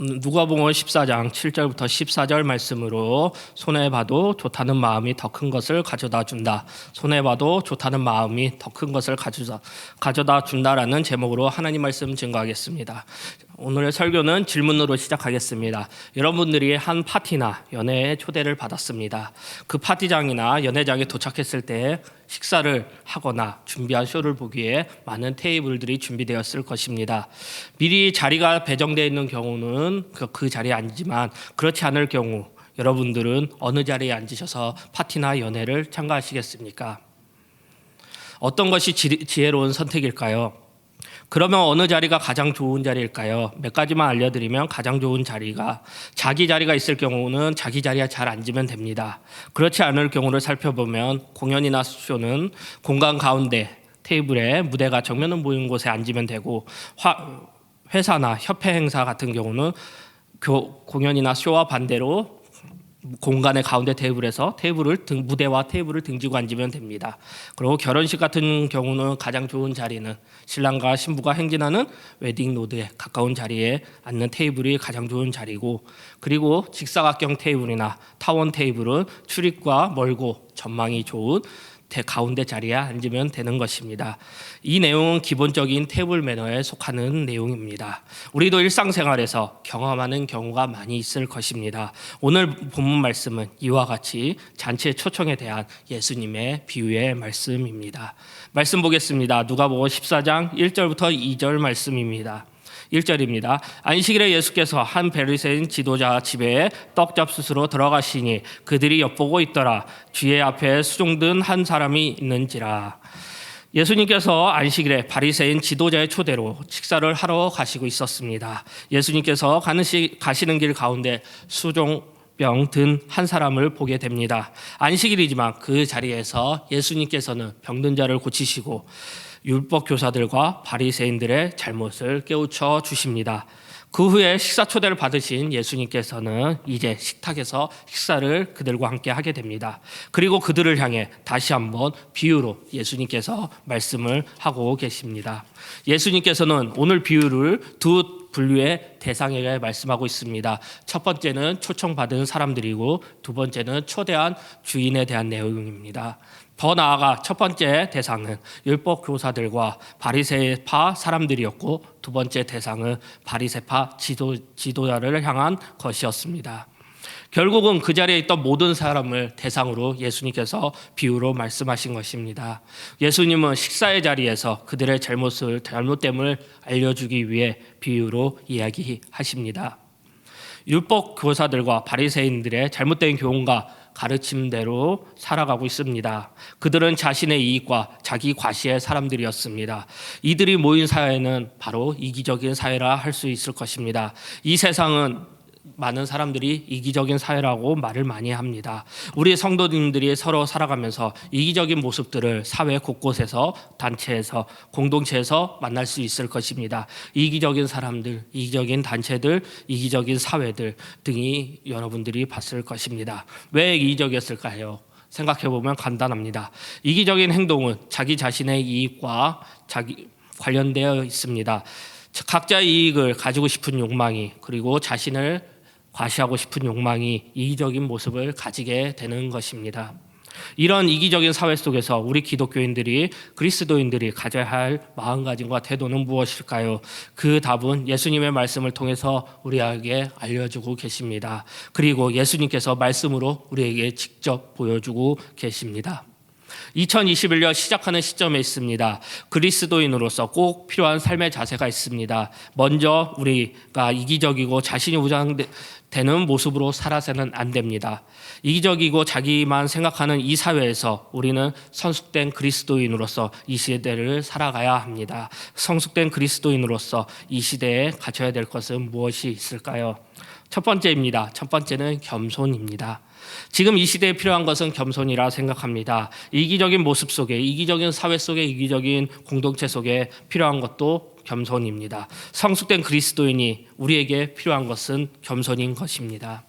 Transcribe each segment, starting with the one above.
누가복음 14장 7절부터 14절 말씀으로 손해봐도 좋다는 마음이 더 큰 것을 가져다 준다. 손해봐도 좋다는 마음이 더 큰 것을 가져다 준다라는 제목으로 하나님 말씀 증거하겠습니다. 오늘의 설교는 질문으로 시작하겠습니다. 여러분들이 한 파티나 연회에 초대를 받았습니다. 그 파티장이나 연회장에 도착했을 때 식사를 하거나 준비한 쇼를 보기에 많은 테이블들이 준비되었을 것입니다. 미리 자리가 배정되어 있는 경우는 그 자리에 앉지만 그렇지 않을 경우 여러분들은 어느 자리에 앉으셔서 파티나 연회를 참가하시겠습니까? 어떤 것이 지혜로운 선택일까요? 그러면 어느 자리가 가장 좋은 자리일까요? 몇 가지만 알려드리면 가장 좋은 자리가 자기 자리가 있을 경우는 자기 자리에 잘 앉으면 됩니다. 그렇지 않을 경우를 살펴보면 공연이나 쇼는 공간 가운데 테이블에 무대가 정면으로 보이는 곳에 앉으면 되고 회사나 협회 행사 같은 경우는 공연이나 쇼와 반대로 공간의 가운데 테이블에서 무대와 테이블을 등지고 앉으면 됩니다. 그리고 결혼식 같은 경우는 가장 좋은 자리는 신랑과 신부가 행진하는 웨딩 로드에 가까운 자리에 앉는 테이블이 가장 좋은 자리고, 그리고 직사각형 테이블이나 타원 테이블은 출입과 멀고 전망이 좋은 가운데 자리에 앉으면 되는 것입니다. 이 내용은 기본적인 테이블 매너에 속하는 내용입니다. 우리도 일상생활에서 경험하는 경우가 많이 있을 것입니다. 오늘 본문 말씀은 이와 같이 잔치의 초청에 대한 예수님의 비유의 말씀입니다. 말씀 보겠습니다. 누가복음 14장 1절부터 2절 말씀입니다. 1절입니다. 안식일에 예수께서 한 바리새인 지도자 집에 떡 잡숫으러 들어가시니 그들이 엿보고 있더라. 주의 앞에 수종든 한 사람이 있는지라. 예수님께서 안식일에 바리새인 지도자의 초대로 식사를 하러 가시고 있었습니다. 예수님께서 가시는 길 가운데 수종병 든 한 사람을 보게 됩니다. 안식일이지만 그 자리에서 예수님께서는 병든 자를 고치시고 율법 교사들과 바리새인들의 잘못을 깨우쳐 주십니다. 그 후에 식사 초대를 받으신 예수님께서는 이제 식탁에서 식사를 그들과 함께 하게 됩니다. 그리고 그들을 향해 다시 한번 비유로 예수님께서 말씀을 하고 계십니다. 예수님께서는 오늘 비유를 두 분류의 대상에게 말씀하고 있습니다. 첫 번째는 초청받은 사람들이고 두 번째는 초대한 주인에 대한 내용입니다. 더 나아가 첫 번째 대상은 율법 교사들과 바리새파 사람들이었고 두 번째 대상은 바리새파 지도자를 향한 것이었습니다. 결국은 그 자리에 있던 모든 사람을 대상으로 예수님께서 비유로 말씀하신 것입니다. 예수님은 식사의 자리에서 그들의 잘못됨을 알려주기 위해 비유로 이야기하십니다. 율법 교사들과 바리새인들의 잘못된 교훈과 가르침대로 살아가고 있습니다. 그들은 자신의 이익과 자기 과시의 사람들이었습니다. 이들이 모인 사회는 바로 이기적인 사회라 할 수 있을 것입니다. 이 세상은 많은 사람들이 이기적인 사회라고 말을 많이 합니다. 우리 성도님들이 서로 살아가면서 이기적인 모습들을 사회 곳곳에서, 단체에서, 공동체에서 만날 수 있을 것입니다. 이기적인 사람들, 이기적인 단체들, 이기적인 사회들 등이 여러분들이 봤을 것입니다. 왜 이기적이었을까요? 생각해보면 간단합니다. 이기적인 행동은 자기 자신의 이익과 관련되어 있습니다. 각자의 이익을 가지고 싶은 욕망이, 그리고 자신을 과시하고 싶은 욕망이 이기적인 모습을 가지게 되는 것입니다. 이런 이기적인 사회 속에서 우리 기독교인들이, 그리스도인들이 가져야 할 마음가짐과 태도는 무엇일까요? 그 답은 예수님의 말씀을 통해서 우리에게 알려주고 계십니다. 그리고 예수님께서 말씀으로 우리에게 직접 보여주고 계십니다. 2021년 시작하는 시점에 있습니다. 그리스도인으로서 꼭 필요한 삶의 자세가 있습니다. 먼저 우리가 이기적이고 자신이 우상되는 모습으로 살아서는 안 됩니다. 이기적이고 자기만 생각하는 이 사회에서 우리는 성숙된 그리스도인으로서 이 시대를 살아가야 합니다. 성숙된 그리스도인으로서 이 시대에 갖춰야 될 것은 무엇이 있을까요? 첫 번째입니다. 첫 번째는 겸손입니다. 지금 이 시대에 필요한 것은 겸손이라 생각합니다. 이기적인 모습 속에, 이기적인 사회 속에, 이기적인 공동체 속에 필요한 것도 겸손입니다. 성숙된 그리스도인이 우리에게 필요한 것은 겸손인 것입니다.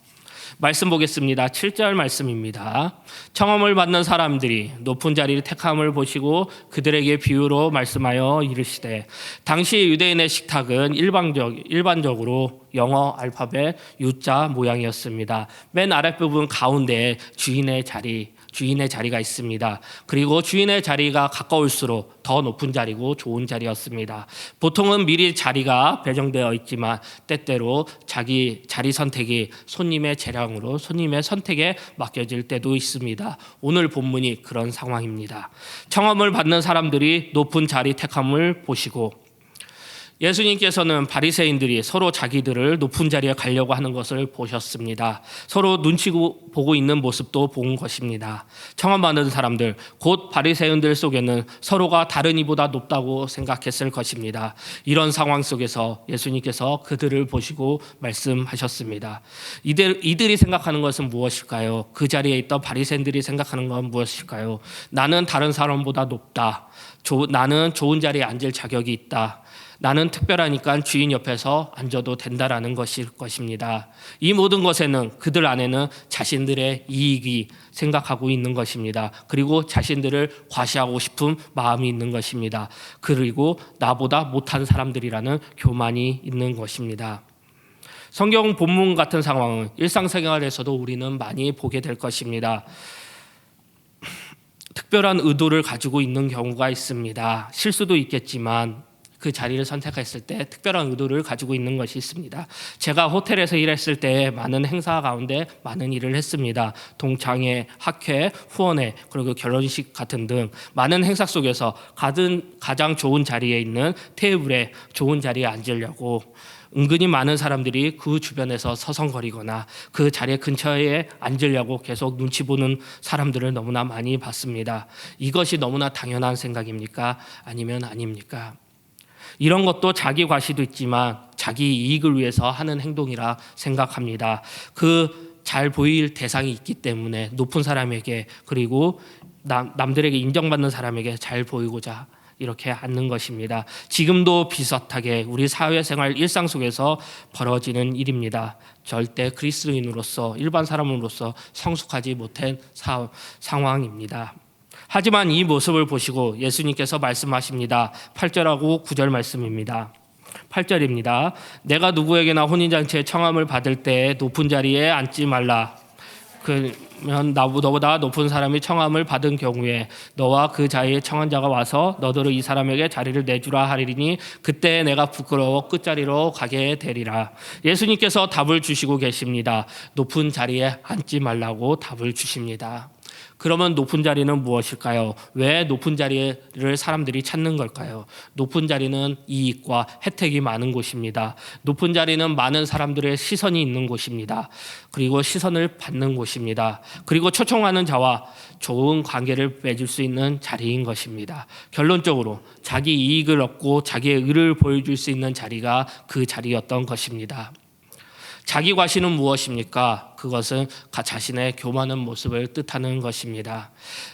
말씀 보겠습니다. 7절 말씀입니다. 청함을 받는 사람들이 높은 자리를 택함을 보시고 그들에게 비유로 말씀하여 이르시되, 당시 유대인의 식탁은 일반적으로 영어 알파벳 U자 모양이었습니다. 맨 아랫부분 가운데에 주인의 자리가 있습니다. 그리고 주인의 자리가 가까울수록 더 높은 자리고 좋은 자리였습니다. 보통은 미리 자리가 배정되어 있지만 때때로 자기 자리 선택이 손님의 재량으로 손님의 선택에 맡겨질 때도 있습니다. 오늘 본문이 그런 상황입니다. 청함을 받는 사람들이 높은 자리 택함을 보시고, 예수님께서는 바리새인들이 서로 자기들을 높은 자리에 가려고 하는 것을 보셨습니다. 서로 눈치 보고 있는 모습도 본 것입니다. 청함받는 사람들, 곧 바리새인들 속에는 서로가 다른 이보다 높다고 생각했을 것입니다. 이런 상황 속에서 예수님께서 그들을 보시고 말씀하셨습니다. 이들이 생각하는 것은 무엇일까요? 그 자리에 있던 바리새인들이 생각하는 건 무엇일까요? 나는 다른 사람보다 높다. 나는 좋은 자리에 앉을 자격이 있다. 나는 특별하니까 주인 옆에서 앉아도 된다라는 것일 것입니다. 이 모든 것에는 그들 안에는 자신들의 이익이 생각하고 있는 것입니다. 그리고 자신들을 과시하고 싶은 마음이 있는 것입니다. 그리고 나보다 못한 사람들이라는 교만이 있는 것입니다. 성경 본문 같은 상황은 일상생활에서도 우리는 많이 보게 될 것입니다. 특별한 의도를 가지고 있는 경우가 있습니다. 실수도 있겠지만 그 자리를 선택했을 때 특별한 의도를 가지고 있는 것이 있습니다. 제가 호텔에서 일했을 때 많은 행사 가운데 많은 일을 했습니다. 동창회, 학회, 후원회, 그리고 결혼식 같은 등 많은 행사 속에서 가장 좋은 자리에 있는 테이블에 좋은 자리에 앉으려고 은근히 많은 사람들이 그 주변에서 서성거리거나 그 자리 근처에 앉으려고 계속 눈치 보는 사람들을 너무나 많이 봤습니다. 이것이 너무나 당연한 생각입니까? 아니면 아닙니까? 이런 것도 자기 과시도 있지만 자기 이익을 위해서 하는 행동이라 생각합니다. 그 잘 보일 대상이 있기 때문에 높은 사람에게, 그리고 남들에게 인정받는 사람에게 잘 보이고자 이렇게 앉는 것입니다. 지금도 비슷하게 우리 사회생활 일상 속에서 벌어지는 일입니다. 절대 그리스도인으로서, 일반 사람으로서 성숙하지 못한 상황입니다. 하지만 이 모습을 보시고 예수님께서 말씀하십니다. 8절하고 9절 말씀입니다. 8절입니다. 내가 누구에게나 혼인잔치에 청함을 받을 때 높은 자리에 앉지 말라. 그러면 너보다 높은 사람이 청함을 받은 경우에 너와 그 자리에 청한 자가 와서 너더러 이 사람에게 자리를 내주라 하리니 그때 내가 부끄러워 끝자리로 가게 되리라. 예수님께서 답을 주시고 계십니다. 높은 자리에 앉지 말라고 답을 주십니다. 그러면 높은 자리는 무엇일까요? 왜 높은 자리를 사람들이 찾는 걸까요? 높은 자리는 이익과 혜택이 많은 곳입니다. 높은 자리는 많은 사람들의 시선이 있는 곳입니다. 그리고 시선을 받는 곳입니다. 그리고 초청하는 자와 좋은 관계를 맺을 수 있는 자리인 것입니다. 결론적으로 자기 이익을 얻고 자기의 의를 보여줄 수 있는 자리가 그 자리였던 것입니다. 자기 과시는 무엇입니까? 그것은 자신의 교만한 모습을 뜻하는 것입니다.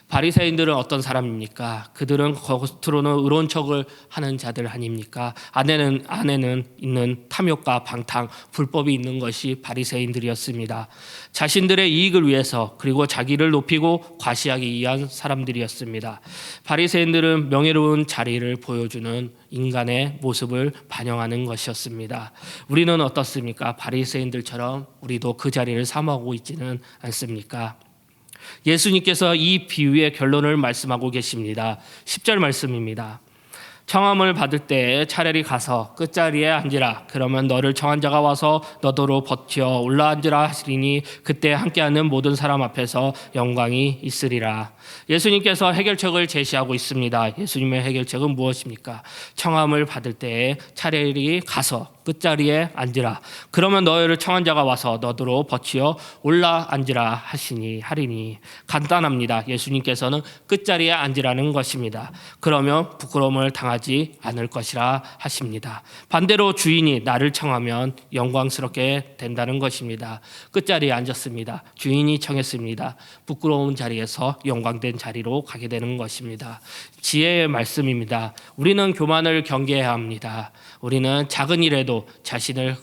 바리새인들은 어떤 사람입니까? 그들은 겉으로는 의로운 척을 하는 자들 아닙니까? 안에는 있는 탐욕과 방탕, 불법이 있는 것이 바리새인들이었습니다. 자신들의 이익을 위해서, 그리고 자기를 높이고 과시하기 위한 사람들이었습니다. 바리새인들은 명예로운 자리를 보여주는 인간의 모습을 반영하는 것이었습니다. 우리는 어떻습니까? 바리새인들처럼 우리도 그 자리를 사모하고 있지는 않습니까? 예수님께서 이 비유의 결론을 말씀하고 계십니다. 10절 말씀입니다. 청함을 받을 때 차라리 가서 끝자리에 앉으라. 그러면 너를 청한 자가 와서 너더러 버티어 올라앉으라 하시리니 그때 함께하는 모든 사람 앞에서 영광이 있으리라. 예수님께서 해결책을 제시하고 있습니다. 예수님의 해결책은 무엇입니까? 청함을 받을 때 차라리 가서 끝자리에 앉으라. 그러면 너희를 청한 자가 와서 너더러 버티어 올라앉으라 하리니. 간단합니다. 예수님께서는 끝자리에 앉으라는 것입니다. 그러면 부끄러움을 당하지 않을 것이라 하십니다. 반대로 주인이 나를 청하면 영광스럽게 된다는 것입니다. 끝자리에 앉았습니다. 주인이 청했습니다. 부끄러운 자리에서 영광된 자리로 가게 되는 것입니다. 지혜의 말씀입니다. 우리는 교만을 경계해야 합니다. 우리는 작은 일에도 자신을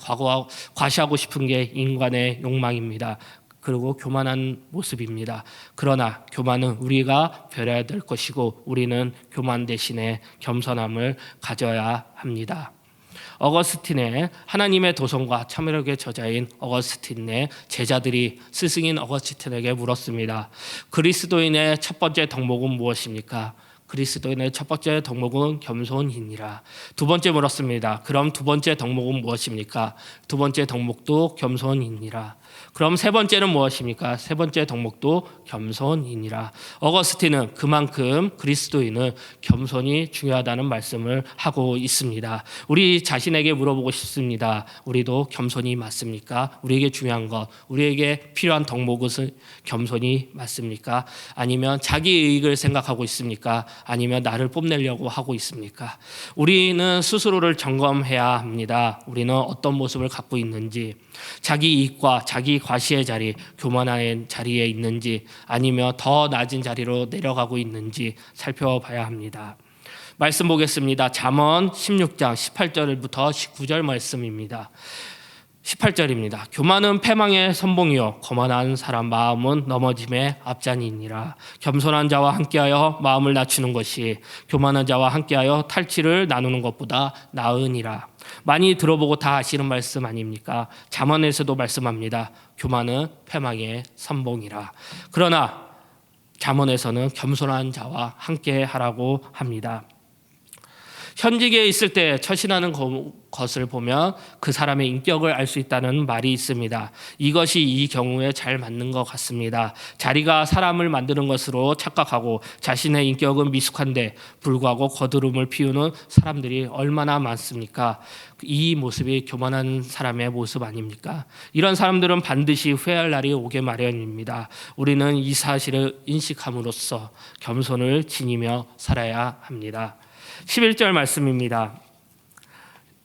과시하고 싶은 게 인간의 욕망입니다. 그리고 교만한 모습입니다. 그러나 교만은 우리가 버려야 될 것이고 우리는 교만 대신에 겸손함을 가져야 합니다. 어거스틴의 하나님의 도성과 참회록의 저자인 어거스틴의 제자들이 스승인 어거스틴에게 물었습니다. 그리스도인의 첫 번째 덕목은 무엇입니까? 그리스도인의 첫 번째 덕목은 겸손이니라. 두 번째 물었습니다. 그럼 두 번째 덕목은 무엇입니까? 두 번째 덕목도 겸손이니라. 그럼 세 번째는 무엇입니까? 세 번째 덕목도 겸손이니라. 어거스틴은 그만큼 그리스도인은 겸손이 중요하다는 말씀을 하고 있습니다. 우리 자신에게 물어보고 싶습니다. 우리도 겸손이 맞습니까? 우리에게 중요한 것, 우리에게 필요한 덕목은 겸손이 맞습니까? 아니면 자기 이익을 생각하고 있습니까? 아니면 나를 뽐내려고 하고 있습니까? 우리는 스스로를 점검해야 합니다. 우리는 어떤 모습을 갖고 있는지, 자기 이익과 자기 과시의 자리, 교만한 자리에 있는지 아니면 더 낮은 자리로 내려가고 있는지 살펴봐야 합니다. 말씀 보겠습니다. 잠언 16장 18절부터 19절 말씀입니다. 18절입니다. 교만은 패망의 선봉이요 거만한 사람 마음은 넘어짐의 앞잔이니라. 겸손한 자와 함께하여 마음을 낮추는 것이 교만한 자와 함께하여 탈취를 나누는 것보다 나으니라. 많이 들어보고 다 아시는 말씀 아닙니까? 잠언에서도 말씀합니다. 교만은 패망의 선봉이라. 그러나 잠언에서는 겸손한 자와 함께하라고 합니다. 현직에 있을 때 처신하는 것을 보면 그 사람의 인격을 알 수 있다는 말이 있습니다. 이것이 이 경우에 잘 맞는 것 같습니다. 자리가 사람을 만드는 것으로 착각하고 자신의 인격은 미숙한데 불구하고 거드름을 피우는 사람들이 얼마나 많습니까? 이 모습이 교만한 사람의 모습 아닙니까? 이런 사람들은 반드시 후회할 날이 오게 마련입니다. 우리는 이 사실을 인식함으로써 겸손을 지니며 살아야 합니다. 11절 말씀입니다.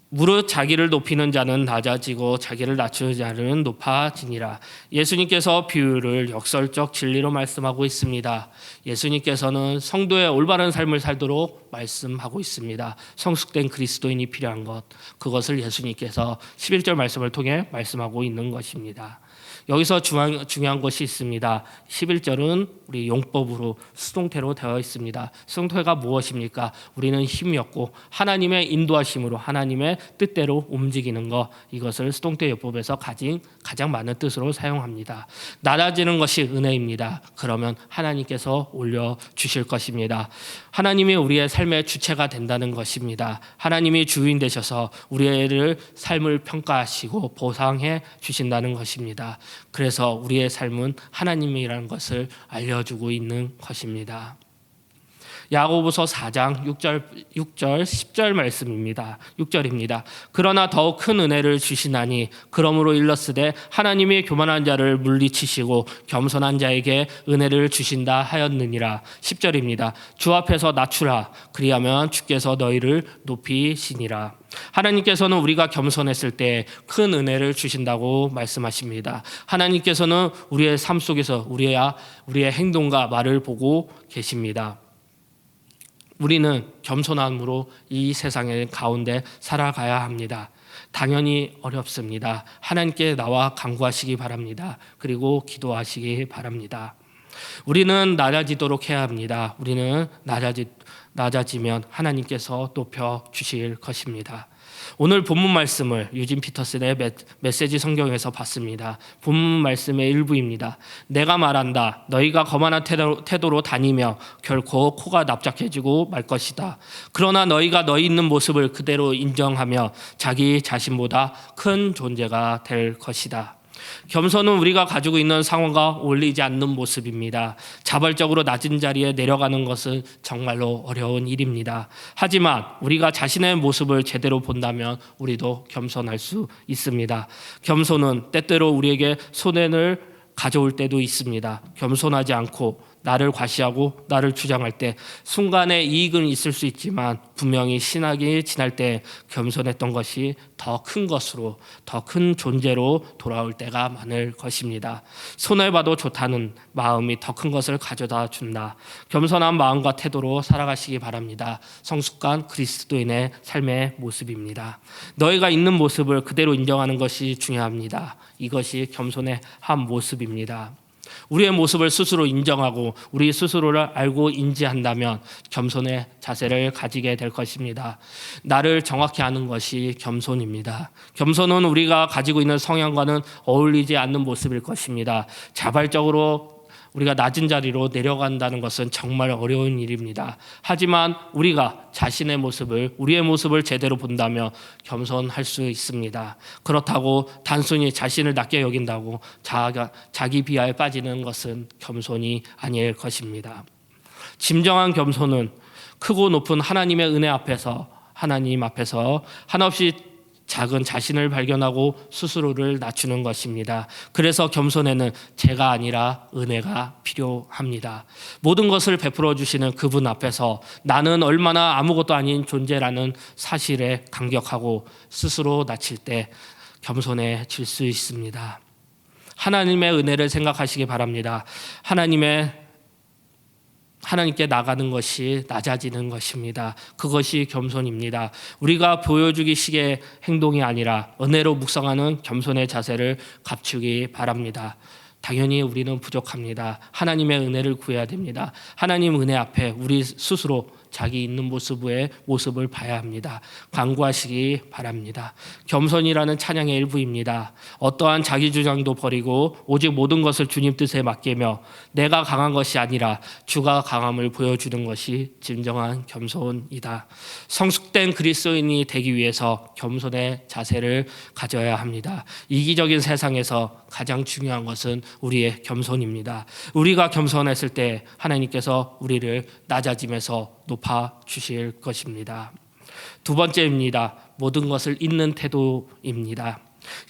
무릇 자기를 높이는 자는 낮아지고 자기를 낮추는 자는 높아지니라. 예수님께서 비유를 역설적 진리로 말씀하고 있습니다. 예수님께서는 성도의 올바른 삶을 살도록 말씀하고 있습니다. 성숙된 그리스도인이 필요한 것, 그것을 예수님께서 11절 말씀을 통해 말씀하고 있는 것입니다. 여기서 중요한 것이 있습니다. 11절은 우리 용법으로 수동태로 되어 있습니다. 수동태가 무엇입니까? 우리는 힘이 없고 하나님의 인도하심으로 하나님의 뜻대로 움직이는 것, 이것을 수동태 요법에서 가장 많은 뜻으로 사용합니다. 낮아지는 것이 은혜입니다. 그러면 하나님께서 올려주실 것입니다. 하나님이 우리의 삶의 주체가 된다는 것입니다. 하나님이 주인 되셔서 우리의 삶을 평가하시고 보상해 주신다는 것입니다. 그래서 우리의 삶은 하나님이라는 것을 알려주고 있는 것입니다. 야고보서 4장 6절 10절 말씀입니다. 6절입니다. 그러나 더욱 큰 은혜를 주시나니 그러므로 일렀으되 하나님이 교만한 자를 물리치시고 겸손한 자에게 은혜를 주신다 하였느니라. 10절입니다. 주 앞에서 낮추라. 그리하면 주께서 너희를 높이시니라. 하나님께서는 우리가 겸손했을 때 큰 은혜를 주신다고 말씀하십니다. 하나님께서는 우리의 삶 속에서 우리의 행동과 말을 보고 계십니다. 우리는 겸손함으로 이 세상의 가운데 살아가야 합니다. 당연히 어렵습니다. 하나님께 나와 간구하시기 바랍니다. 그리고 기도하시기 바랍니다. 우리는 낮아지도록 해야 합니다. 우리는 낮아지면 하나님께서 높여 주실 것입니다. 오늘 본문 말씀을 유진 피터슨의 메시지 성경에서 봤습니다. 본문 말씀의 일부입니다. 내가 말한다. 너희가 거만한 태도로 다니며 결코 코가 납작해지고 말 것이다. 그러나 너희가 너희 있는 모습을 그대로 인정하며 자기 자신보다 큰 존재가 될 것이다. 겸손은 우리가 가지고 있는 상황과 어울리지 않는 모습입니다. 자발적으로 낮은 자리에 내려가는 것은 정말로 어려운 일입니다. 하지만 우리가 자신의 모습을 제대로 본다면 우리도 겸손할 수 있습니다. 겸손은 때때로 우리에게 손해를 가져올 때도 있습니다. 겸손하지 않고 나를 과시하고 나를 주장할 때 순간의 이익은 있을 수 있지만 분명히 신학이 지날 때 겸손했던 것이 더 큰 것으로, 더 큰 존재로 돌아올 때가 많을 것입니다. 손해봐도 좋다는 마음이 더 큰 것을 가져다 준다. 겸손한 마음과 태도로 살아가시기 바랍니다. 성숙한 그리스도인의 삶의 모습입니다. 너희가 있는 모습을 그대로 인정하는 것이 중요합니다. 이것이 겸손의 한 모습입니다. 우리의 모습을 스스로 인정하고 우리 스스로를 알고 인지한다면 겸손의 자세를 가지게 될 것입니다. 나를 정확히 아는 것이 겸손입니다. 겸손은 우리가 가지고 있는 성향과는 어울리지 않는 모습일 것입니다. 자발적으로 우리가 낮은 자리로 내려간다는 것은 정말 어려운 일입니다. 하지만 우리가 자신의 모습을, 우리의 모습을 제대로 본다면 겸손할 수 있습니다. 그렇다고 단순히 자신을 낮게 여긴다고 자기 비하에 빠지는 것은 겸손이 아닐 것입니다. 진정한 겸손은 크고 높은 하나님의 은혜 앞에서, 하나님 앞에서 한없이 작은 자신을 발견하고 스스로를 낮추는 것입니다. 그래서 겸손에는 제가 아니라 은혜가 필요합니다. 모든 것을 베풀어 주시는 그분 앞에서 나는 얼마나 아무것도 아닌 존재라는 사실에 감격하고 스스로 낮출 때 겸손해질 수 있습니다. 하나님의 은혜를 생각하시기 바랍니다. 하나님께 나가는 것이 낮아지는 것입니다. 그것이 겸손입니다. 우리가 보여주기 식의 행동이 아니라 은혜로 묵상하는 겸손의 자세를 갖추기 바랍니다. 당연히 우리는 부족합니다. 하나님의 은혜를 구해야 됩니다. 하나님 은혜 앞에 우리 스스로 자기 있는 모습을 봐야 합니다. 간구하시기 바랍니다. 겸손이라는 찬양의 일부입니다. 어떠한 자기 주장도 버리고 오직 모든 것을 주님 뜻에 맡기며 내가 강한 것이 아니라 주가 강함을 보여주는 것이 진정한 겸손이다. 성숙된 그리스도인이 되기 위해서 겸손의 자세를 가져야 합니다. 이기적인 세상에서 가장 중요한 것은 우리의 겸손입니다. 우리가 겸손했을 때 하나님께서 우리를 낮아짐에서 높아 주실 것입니다. 두 번째입니다. 모든 것을 잇는 태도입니다.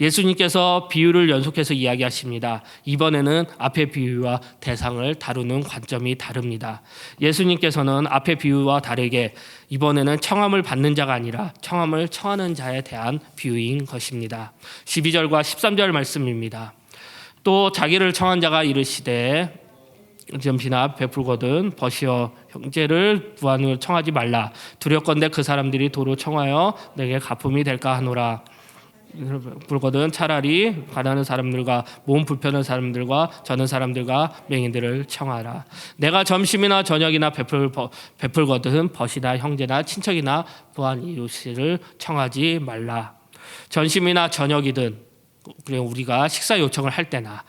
예수님께서 비유를 연속해서 이야기하십니다. 이번에는 앞의 비유와 대상을 다루는 관점이 다릅니다. 예수님께서는 앞의 비유와 다르게 이번에는 청함을 받는 자가 아니라 청함을 청하는 자에 대한 비유인 것입니다. 12절과 13절 말씀입니다. 또 자기를 청한 자가 이르시되 점시나 베풀거든 버시어 형제를 부하는 청하지 말라. 두렵건대 그 사람들이 도로 청하여 내게 갚음이 될까 하노라. 불거든 차라리 가난한 사람들과 몸 불편한 사람들과 저는 사람들과 맹인들을 청하라. 내가 점심이나 저녁이나 베풀거든 벗이나 형제나 친척이나 부한 이웃을 청하지 말라. 점심이나 저녁이든 그리고 우리가 식사 요청을 할 때나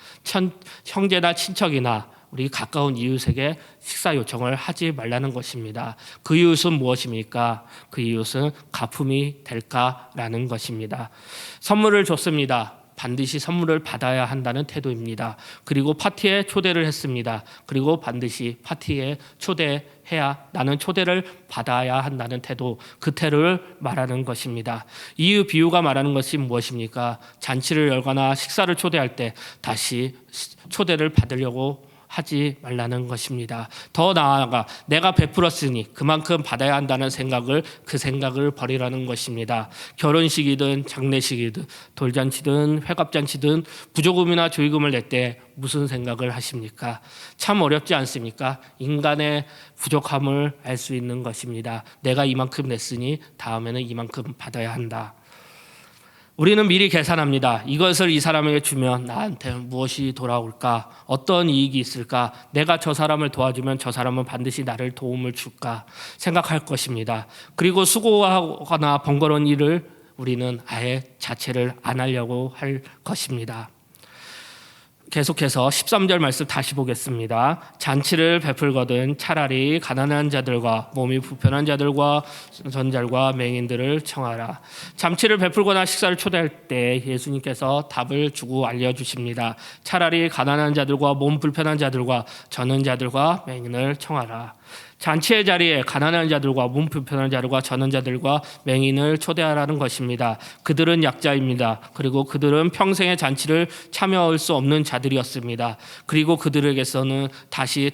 형제나 친척이나 우리 가까운 이웃에게 식사 요청을 하지 말라는 것입니다. 그 이웃은 무엇입니까? 그 이웃은 갚음이 될까라는 것입니다. 선물을 줬습니다. 반드시 선물을 받아야 한다는 태도입니다. 그리고 파티에 초대를 했습니다. 그리고 반드시 파티에 초대해야 나는 초대를 받아야 한다는 태도, 그 태도를 말하는 것입니다. 이 비유가 말하는 것이 무엇입니까? 잔치를 열거나 식사를 초대할 때 다시 초대를 받으려고 하지 말라는 것입니다. 더 나아가 내가 베풀었으니 그만큼 받아야 한다는 그 생각을 버리라는 것입니다. 결혼식이든 장례식이든 돌잔치든 회갑잔치든 부조금이나 조의금을 낼 때 무슨 생각을 하십니까? 참 어렵지 않습니까? 인간의 부족함을 알 수 있는 것입니다. 내가 이만큼 냈으니 다음에는 이만큼 받아야 한다. 우리는 미리 계산합니다. 이것을 이 사람에게 주면 나한테 무엇이 돌아올까? 어떤 이익이 있을까? 내가 저 사람을 도와주면 저 사람은 반드시 나를 도움을 줄까? 생각할 것입니다. 그리고 수고하거나 번거로운 일을 우리는 아예 자체를 안 하려고 할 것입니다. 계속해서 13절 말씀 다시 보겠습니다. 잔치를 베풀거든 차라리 가난한 자들과 몸이 불편한 자들과 전잘과 맹인들을 청하라. 잔치를 베풀거나 식사를 초대할 때 예수님께서 답을 주고 알려주십니다. 차라리 가난한 자들과 몸 불편한 자들과 저는 자들과 맹인을 청하라. 잔치의 자리에 가난한 자들과 몸 불편한 자들과 저는 자들과 맹인을 초대하라는 것입니다. 그들은 약자입니다. 그리고 그들은 평생의 잔치를 참여할 수 없는 자들이었습니다. 그리고 그들에게서는 다시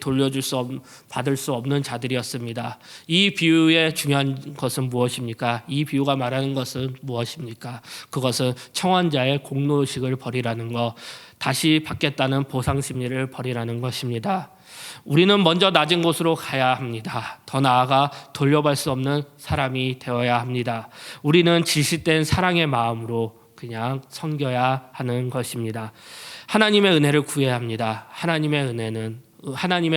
받을 수 없는 자들이었습니다. 이 비유의 중요한 것은 무엇입니까? 이 비유가 말하는 것은 무엇입니까? 그것은 청환자의 공로의식을 버리라는 것, 다시 받겠다는 보상 심리를 버리라는 것입니다. 우리는 먼저 낮은 곳으로 가야 합니다. 더 나아가 돌려받을 수 없는 사람이 되어야 합니다. 우리는 질식된 사랑의 마음으로 그냥 섬겨야 하는 것입니다. 하나님의 은혜를 구해야 합니다. 하나님의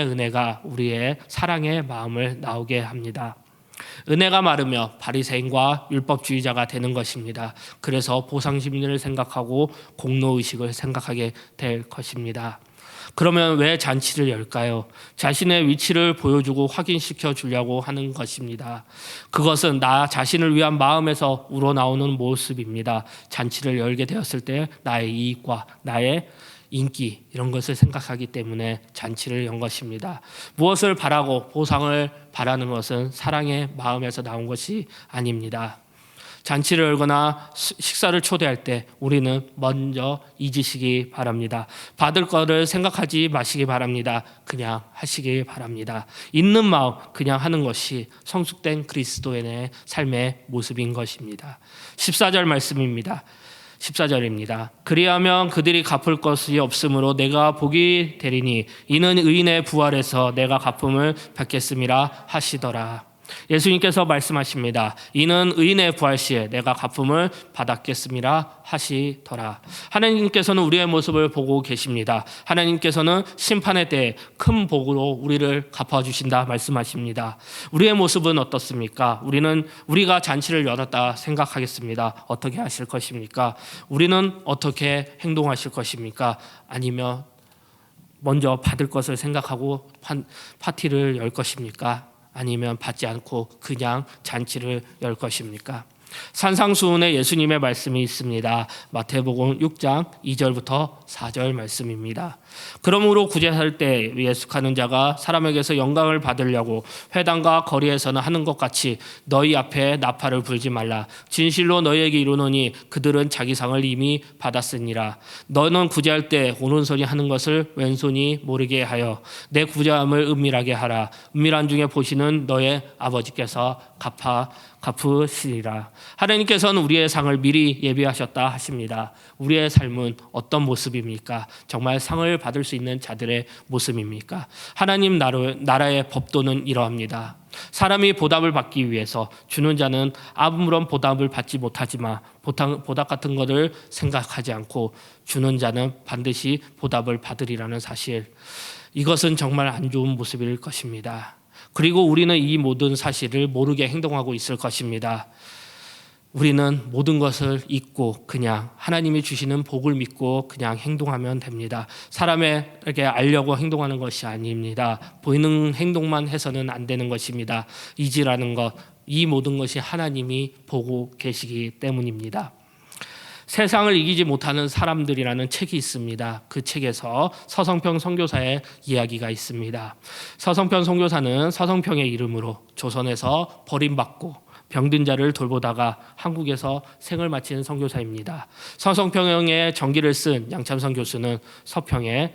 은혜가 우리의 사랑의 마음을 나오게 합니다. 은혜가 마르며 바리새인과 율법주의자가 되는 것입니다. 그래서 보상 심리를 생각하고 공로의식을 생각하게 될 것입니다. 그러면 왜 잔치를 열까요? 자신의 위치를 보여주고 확인시켜 주려고 하는 것입니다. 그것은 나 자신을 위한 마음에서 우러나오는 모습입니다. 잔치를 열게 되었을 때 나의 이익과 나의 인기 이런 것을 생각하기 때문에 잔치를 연 것입니다. 무엇을 바라고 보상을 바라는 것은 사랑의 마음에서 나온 것이 아닙니다. 잔치를 열거나 식사를 초대할 때 우리는 먼저 잊으시기 바랍니다. 받을 거를 생각하지 마시기 바랍니다. 그냥 하시기 바랍니다. 있는 마음 그냥 하는 것이 성숙된 그리스도인의 삶의 모습인 것입니다. 14절 말씀입니다. 14절입니다. 그리하면 그들이 갚을 것이 없으므로 내가 복이 되리니 이는 의인의 부활에서 내가 갚음을 받겠음이라 하시더라. 예수님께서 말씀하십니다. 이는 의인의 부활 시에 내가 갚음을 받았겠음이라 하시더라. 하나님께서는 우리의 모습을 보고 계십니다. 하나님께서는 심판의 때에 큰 복으로 우리를 갚아주신다 말씀하십니다. 우리의 모습은 어떻습니까? 우리가 잔치를 열었다 생각하겠습니다. 어떻게 하실 것입니까? 우리는 어떻게 행동하실 것입니까? 아니면 먼저 받을 것을 생각하고 파티를 열 것입니까? 아니면 받지 않고 그냥 잔치를 열 것입니까? 산상수훈에 예수님의 말씀이 있습니다. 마태복음 6장 2절부터 4절 말씀입니다. 그러므로 구제할 때 예숙하는 자가 사람에게서 영광을 받으려고 회당과 거리에서는 하는 것 같이 너희 앞에 나팔을 불지 말라. 진실로 너희에게 이르노니 그들은 자기 상을 이미 받았으니라. 너는 구제할 때 오른손이 하는 것을 왼손이 모르게 하여 내 구제함을 은밀하게 하라. 은밀한 중에 보시는 너의 아버지께서 갚으시리라. 하나님께서는 우리의 상을 미리 예비하셨다 하십니다. 우리의 삶은 어떤 모습입니까? 정말 상을 받을 수 있는 자들의 모습입니까? 하나님 나라의 법도는 이러합니다. 사람이 보답을 받기 위해서 주는 자는 아무런 보답을 받지 못하지만 보답 같은 것을 생각하지 않고 주는 자는 반드시 보답을 받으리라는 사실, 이것은 정말 안 좋은 모습일 것입니다. 그리고 우리는 이 모든 사실을 모르게 행동하고 있을 것입니다. 우리는 모든 것을 잊고 그냥 하나님이 주시는 복을 믿고 그냥 행동하면 됩니다. 사람에게 알려고 행동하는 것이 아닙니다. 보이는 행동만 해서는 안 되는 것입니다. 잊으라는 것, 이 모든 것이 하나님이 보고 계시기 때문입니다. 세상을 이기지 못하는 사람들이라는 책이 있습니다. 그 책에서 서성평 선교사의 이야기가 있습니다. 서성평 선교사는 서성평의 이름으로 조선에서 버림받고 병든 자를 돌보다가 한국에서 생을 마친 선교사입니다. 서성평의 전기를 쓴 양참선 교수는 서성평에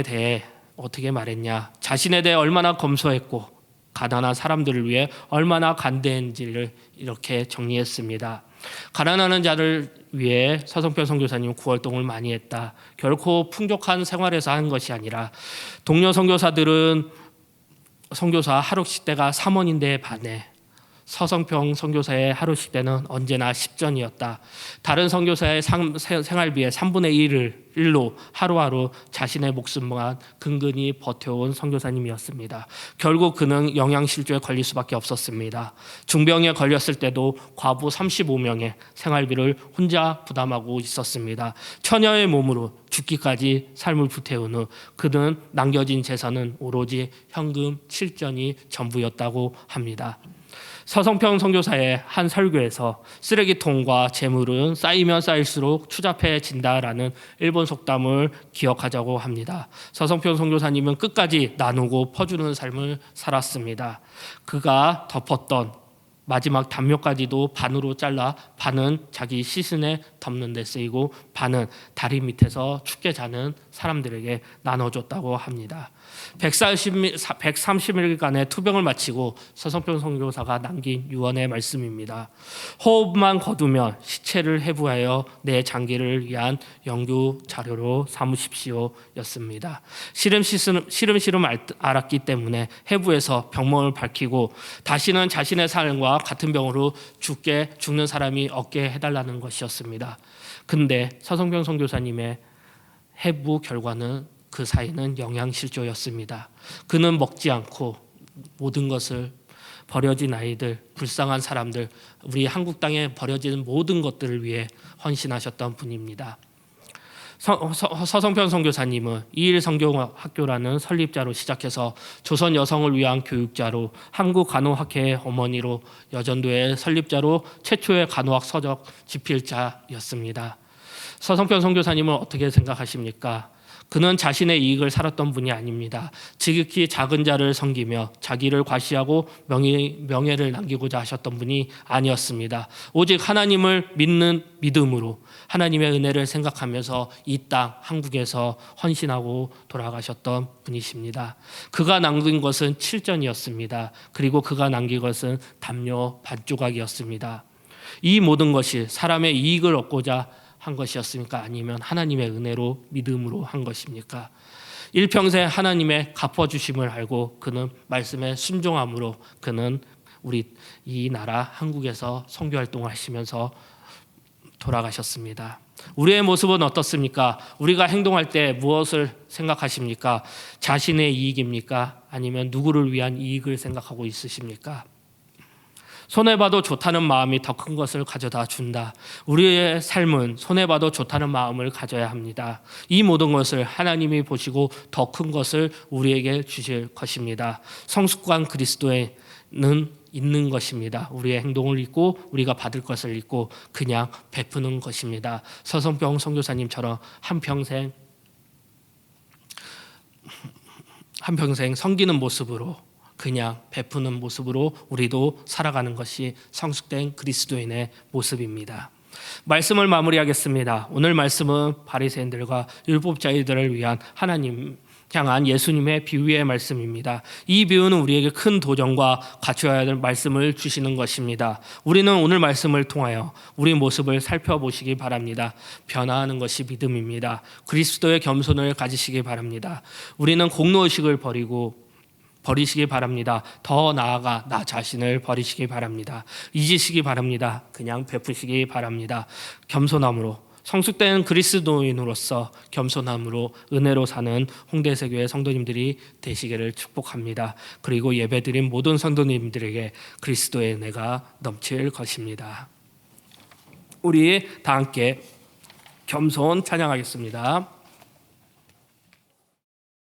대해 어떻게 말했냐? 자신에 대해 얼마나 검소했고 가난한 사람들을 위해 얼마나 간대했는지를 이렇게 정리했습니다. 가난하는 자를 위해 서성평 선교사님 구활동을 많이 했다. 결코 풍족한 생활에서 한 것이 아니라 동료 선교사들은 선교사 하루 식대가 3원인데 반해 서성평 선교사의 하루 식대는 언제나 10전이었다. 다른 선교사의 생활비의 3분의 1로 하루하루 자신의 목숨만 근근히 버텨온 선교사님이었습니다. 결국 그는 영양실조에 걸릴 수밖에 없었습니다. 중병에 걸렸을 때도 과부 35명의 생활비를 혼자 부담하고 있었습니다. 처녀의 몸으로 죽기까지 삶을 불태운 후 그는 남겨진 재산은 오로지 현금 7전이 전부였다고 합니다. 서성평 선교사의 한 설교에서 쓰레기통과 재물은 쌓이면 쌓일수록 추잡해진다라는 일본 속담을 기억하자고 합니다. 서성평 선교사님은 끝까지 나누고 퍼주는 삶을 살았습니다. 그가 덮었던 마지막 담요까지도 반으로 잘라 반은 자기 시신에 덮는 데 쓰이고 반은 다리 밑에서 춥게 자는 사람들에게 나눠줬다고 합니다. 130일간의 투병을 마치고 서성평 선교사가 남긴 유언의 말씀입니다. 호흡만 거두면 시체를 해부하여 내 장기를 위한 연구 자료로 삼으십시오 였습니다. 시름시름 앓았기 때문에 해부해서 병명을 밝히고 다시는 자신의 삶과 같은 병으로 죽는 사람이 없게 해달라는 것이었습니다. 근데 서성평 선교사님의 해부 결과는 그 사이는 영양실조였습니다. 그는 먹지 않고 모든 것을 버려진 아이들, 불쌍한 사람들, 우리 한국 땅에 버려진 모든 것들을 위해 헌신하셨던 분입니다. 서성평 선교사님은 이일 선교학교라는 설립자로 시작해서 조선 여성을 위한 교육자로 한국 간호학회의 어머니로 여전도의 설립자로 최초의 간호학 서적 집필자였습니다. 서성평 선교사님은 어떻게 생각하십니까? 그는 자신의 이익을 살았던 분이 아닙니다. 지극히 작은 자를 섬기며 자기를 과시하고 명예를 남기고자 하셨던 분이 아니었습니다. 오직 하나님을 믿는 믿음으로 하나님의 은혜를 생각하면서 이 땅 한국에서 헌신하고 돌아가셨던 분이십니다. 그가 남긴 것은 7전이었습니다. 그리고 그가 남긴 것은 담요 반조각이었습니다. 이 모든 것이 사람의 이익을 얻고자 한 것이었습니까? 아니면 하나님의 은혜로 믿음으로 한 것입니까? 일평생 하나님의 갚아주심을 알고 그는 말씀에 순종함으로 그는 우리 이 나라 한국에서 선교활동을 하시면서 돌아가셨습니다. 우리의 모습은 어떻습니까? 우리가 행동할 때 무엇을 생각하십니까? 자신의 이익입니까? 아니면 누구를 위한 이익을 생각하고 있으십니까? 손해봐도 좋다는 마음이 더 큰 것을 가져다 준다. 우리의 삶은 손해봐도 좋다는 마음을 가져야 합니다. 이 모든 것을 하나님이 보시고 더 큰 것을 우리에게 주실 것입니다. 성숙한 그리스도에는 있는 것입니다. 우리의 행동을 잊고 우리가 받을 것을 잊고 그냥 베푸는 것입니다. 서성평 선교사님처럼 한평생 섬기는 모습으로 그냥 베푸는 모습으로 우리도 살아가는 것이 성숙된 그리스도인의 모습입니다. 말씀을 마무리하겠습니다. 오늘 말씀은 바리새인들과 율법자들을 위한 하나님 향한 예수님의 비유의 말씀입니다. 이 비유는 우리에게 큰 도전과 갖춰야 될 말씀을 주시는 것입니다. 우리는 오늘 말씀을 통하여 우리 모습을 살펴보시기 바랍니다. 변화하는 것이 믿음입니다. 그리스도의 겸손을 가지시기 바랍니다. 우리는 공로의식을 버리시기 바랍니다. 더 나아가 나 자신을 버리시기 바랍니다. 잊으시기 바랍니다. 그냥 베푸시기 바랍니다. 겸손함으로 성숙된 그리스도인으로서 겸손함으로 은혜로 사는 홍대세교회 성도님들이 되시기를 축복합니다. 그리고 예배드린 모든 성도님들에게 그리스도의 은혜가 넘칠 것입니다. 우리 다 함께 겸손 찬양하겠습니다.